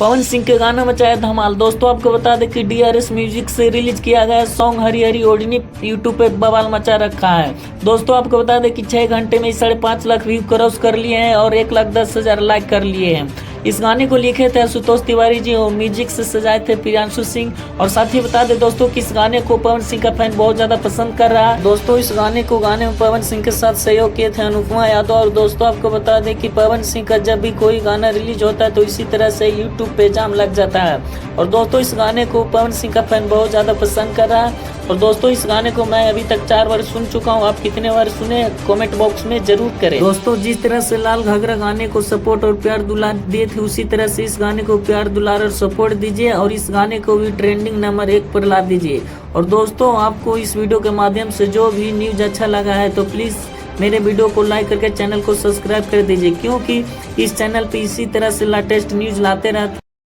पवन सिंह के गाना मचाया धमाल। दोस्तों आपको बता दें कि DRS म्यूजिक से रिलीज किया गया सॉन्ग हरी हरी ओढ़नी यूट्यूब पे बवाल मचा रखा है। दोस्तों आपको बता दें कि 6 घंटे में 5.5 लाख व्यू क्रॉस कर लिए हैं और 1,10,000 लाइक कर लिए हैं। इस गाने को लिखे थे आशुतोष तिवारी जी और म्यूजिक से सजाए थे प्रियांशु सिंह। और साथ ही बता दें दोस्तों कि इस गाने को पवन सिंह का फैन बहुत ज्यादा पसंद कर रहा है। दोस्तों इस गाने में पवन सिंह के साथ सहयोग किए थे अनुपमा यादव। और दोस्तों आपको बता दें कि पवन सिंह का जब भी कोई गाना रिलीज होता है तो इसी तरह से यूट्यूब पे जाम लग जाता है। और दोस्तों इस गाने को पवन सिंह का फैन बहुत ज्यादा पसंद कर रहा है। और दोस्तों इस गाने को मैं अभी तक 4 बार सुन चुका हूँ। आप कितने बार सुने कमेंट बॉक्स में जरूर करें। दोस्तों जिस तरह से लाल घाघरा गाने को सपोर्ट और प्यार दुलार दिए थे उसी तरह से इस गाने को प्यार दुलार और सपोर्ट दीजिए और इस गाने को भी ट्रेंडिंग नंबर 1 पर ला दीजिए। और दोस्तों आपको इस वीडियो के माध्यम से जो भी न्यूज अच्छा लगा है तो प्लीज मेरे वीडियो को लाइक करके चैनल को सब्सक्राइब कर दीजिए, क्योंकि इस चैनल पे इसी तरह से लेटेस्ट न्यूज लाते रहते